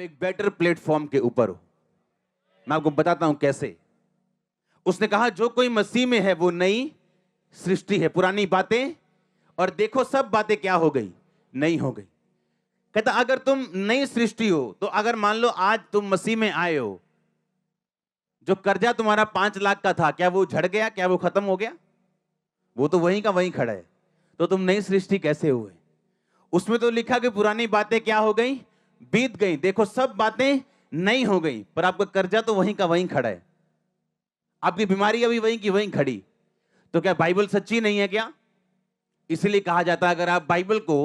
एक better platform के ऊपर हो। मैं आपको बताता हूं कैसे। उसने कहा जो कोई मसीह में है वो नई सृष्टि है, पुरानी बातें और देखो सब बातें क्या हो गई, नई हो गई। कहता अगर तुम नई सृष्टि हो तो अगर मान लो आज तुम मसीह में आए हो, जो कर्जा तुम्हारा 5 लाख का था, क्या वो झड़ गया? क्या वो खत्म हो गया? वो तो वहीं का वहीं खड़ा है। तो तुम नई सृष्टि कैसे हुए? उसमें तो लिखा कि पुरानी बातें क्या हो गई, बीत गई, देखो सब बातें नई हो गई। पर आपका कर्जा तो वहीं का वहीं खड़ा है, आपकी बीमारी अभी वहीं की वहीं खड़ी। तो क्या बाइबल सच्ची नहीं है क्या? इसलिए कहा जाता है अगर आप बाइबल को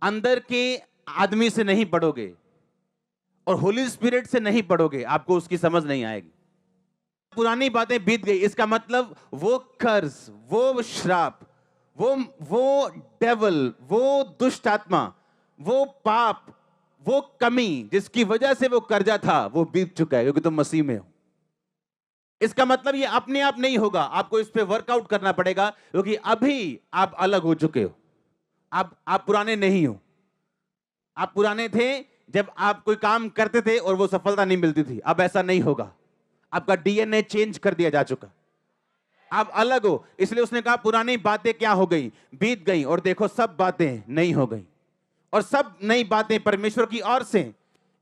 अंदर के आदमी से नहीं पढ़ोगे और होली स्पिरिट से नहीं पढ़ोगे, आपको उसकी समझ नहीं आएगी। पुरानी बातें बीत गई, इसका मतलब वो कर्ज, वो श्राप, वो डेवल, वो दुष्ट आत्मा, वो पाप, वो कमी जिसकी वजह से वो कर्जा था, वो बीत चुका है क्योंकि तुम मसीह में हो। इसका मतलब ये अपने आप नहीं होगा, आपको इस पे वर्कआउट करना पड़ेगा क्योंकि अभी आप अलग हो चुके हो। आप पुराने नहीं हो। आप पुराने थे जब आप कोई काम करते थे और वो सफलता नहीं मिलती थी, अब ऐसा नहीं होगा। आपका डीएनए चेंज कर दिया जा चुका, आप अलग हो। इसलिए उसने कहा पुरानी बातें क्या हो गई, बीत गई, और देखो सब बातें नई हो गई, और सब नई बातें परमेश्वर की ओर से।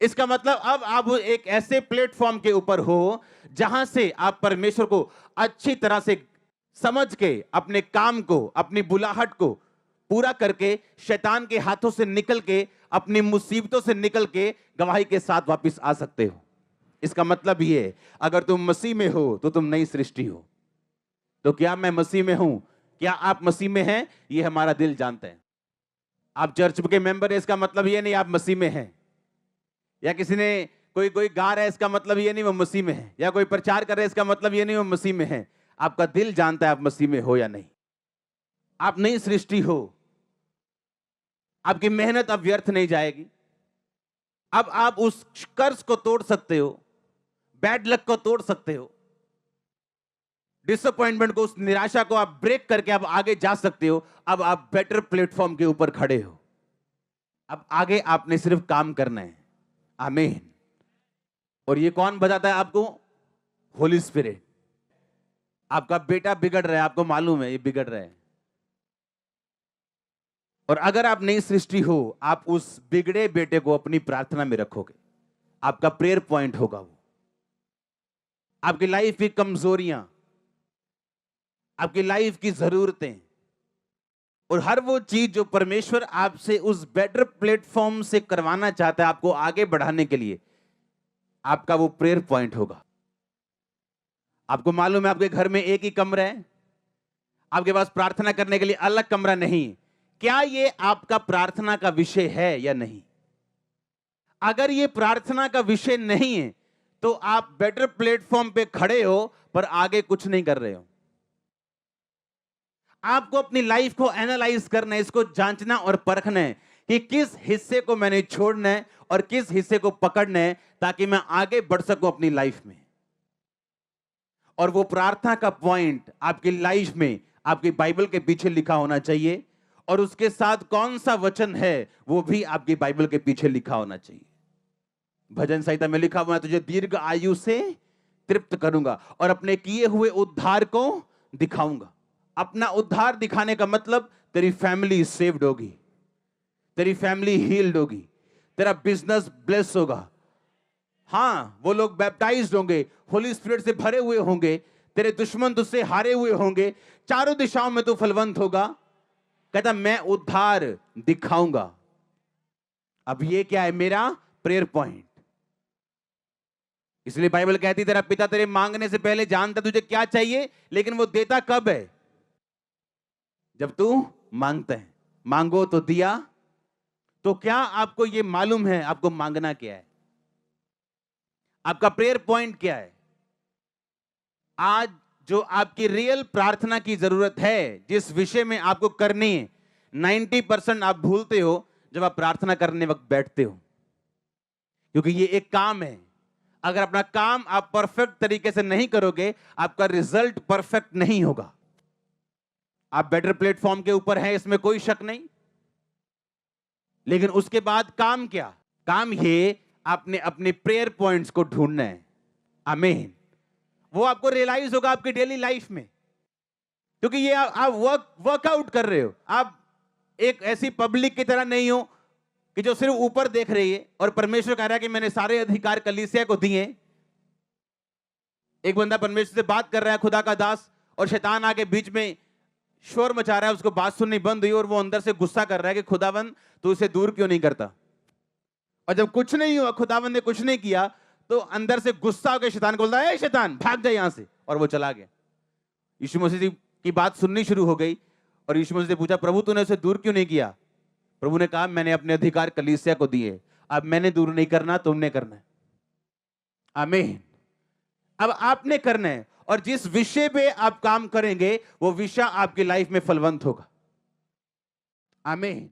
इसका मतलब अब आप एक ऐसे प्लेटफॉर्म के ऊपर हो जहां से आप परमेश्वर को अच्छी तरह से समझ के अपने काम को, अपनी बुलाहट को पूरा करके, शैतान के हाथों से निकल के, अपनी मुसीबतों से निकल के गवाही के साथ वापस आ सकते हो। इसका मतलब ये है अगर तुम मसीह में हो तो तुम नई सृष्टि हो। तो क्या मैं मसीह में हूं? क्या आप मसीह में हैं? ये हमारा दिल जानता है। आप चर्च के मेंबर हैं इसका मतलब ये नहीं आप मसीह में हैं, या किसी ने कोई कोई गा रहा है इसका मतलब ये नहीं वो मसीह में है, या कोई प्रचार कर रहा है इसका मतलब ये नहीं वो मसीह में है। आपका दिल जानता है आप मसीह में हो या नहीं। आप नई सृष्टि हो, आपकी मेहनत अब व्यर्थ नहीं जाएगी। अब आप उस कर्ज को तोड़ सकते हो, बैड लक को तोड़ सकते हो, डिसअपॉइंटमेंट को, उस निराशा को आप ब्रेक करके अब आगे जा सकते हो। अब आप बेटर प्लेटफॉर्म के ऊपर खड़े हो। अब आगे आपने सिर्फ काम करना है। आमीन। और ये कौन बताता है आपको? होली स्पिरिट। आपका बेटा बिगड़ रहा है, आपको मालूम है ये बिगड़ रहा है, और अगर आप नई सृष्टि हो, आप उस बिगड़े बेटे को अपनी प्रार्थना में रखोगे, आपका प्रेयर पॉइंट होगा वो। आपकी लाइफ की कमजोरियां, आपकी लाइफ की जरूरतें और हर वो चीज जो परमेश्वर आपसे उस बेटर प्लेटफॉर्म से करवाना चाहता है आपको आगे बढ़ाने के लिए, आपका वो प्रेयर पॉइंट होगा। आपको मालूम है आपके घर में एक ही कमरा है, आपके पास प्रार्थना करने के लिए अलग कमरा नहीं। क्या ये आपका प्रार्थना का विषय है या नहीं? अगर ये प्रार्थना का विषय नहीं है तो आप बेटर प्लेटफॉर्म पे खड़े हो पर आगे कुछ नहीं कर रहे हो। आपको अपनी लाइफ को एनालाइज करना है, इसको जांचना और परखना है कि किस हिस्से को मैंने छोड़ना है और किस हिस्से को पकड़ना है ताकि मैं आगे बढ़ सकूं अपनी लाइफ में। और वो प्रार्थना का पॉइंट आपकी लाइफ में आपकी बाइबल के पीछे लिखा होना चाहिए, और उसके साथ कौन सा वचन है वो भी आपकी बाइबल के पीछे लिखा होना चाहिए। भजन संहिता में लिखा हुआ है तुझे दीर्घ आयु से तृप्त करूंगा और अपने किए हुए उद्धार को दिखाऊंगा। अपना उद्धार दिखाने का मतलब तेरी फैमिली सेव्ड होगी, तेरी फैमिली हील्ड होगी, तेरा बिजनेस ब्लेस होगा। हाँ, वो लोग बैप्टाइज्ड होंगे, होली स्पिरिट से भरे हुए होंगे, तेरे दुश्मन तुझसे हारे हुए होंगे, चारों दिशाओं में तू फलवंत होगा। कहता मैं उद्धार दिखाऊंगा। अब ये क्या है? मेरा प्रेयर पॉइंट। इसलिए बाइबल कहती तेरा पिता तेरे मांगने से पहले जानता तुझे क्या चाहिए, लेकिन वो देता कब है? जब तू मांगता है। मांगो तो दिया। तो क्या आपको ये मालूम है आपको मांगना क्या है? आपका प्रेयर पॉइंट क्या है? आज जो आपकी रियल प्रार्थना की जरूरत है, जिस विषय में आपको करनी है, 90% आप भूलते हो जब आप प्रार्थना करने वक्त बैठते हो, क्योंकि ये एक काम है। अगर अपना काम आप परफेक्ट तरीके से नहीं करोगे, आपका रिजल्ट परफेक्ट नहीं होगा। आप बेटर प्लेटफॉर्म के ऊपर हैं, इसमें कोई शक नहीं, लेकिन उसके बाद काम क्या? काम ये आपने अपने प्रेयर पॉइंट्स को ढूंढना है। आमीन। वो आपको रियलाइज होगा आपकी डेली लाइफ में, क्योंकि ये आप वर्कआउट कर रहे हो। आप एक ऐसी पब्लिक की तरह नहीं हो कि जो सिर्फ ऊपर देख रही है और परमेश्वर कह रहा है कि मैंने सारे अधिकार कलीसिया को दिए। एक बंदा परमेश्वर से बात कर रहा है, खुदा का दास, और शैतान आके बीच में शोर मचा रहा है, उसको बात सुननी बंद हुई और वो अंदर से गुस्सा कर रहा है कि खुदावन तू इसे दूर क्यों नहीं करता। और जब कुछ नहीं हुआ, खुदावन ने कुछ नहीं किया, तो अंदर से गुस्सा होकर शैतान को बोलता है, शैतान भाग जा यहां से, और वो चला गया। यीशु मसीह की बात सुननी शुरू हो गई और यीशु मसीह ने पूछा, प्रभु तूने उसे दूर क्यों नहीं किया। प्रभु ने कहा, मैंने अपने अधिकार कलीसिया को दिए, अब मैंने दूर नहीं करना, तुमने करना है। आमीन। अब आपने करना है, और जिस विषय पे आप काम करेंगे वो विषय आपकी लाइफ में फलवंत होगा। आमीन।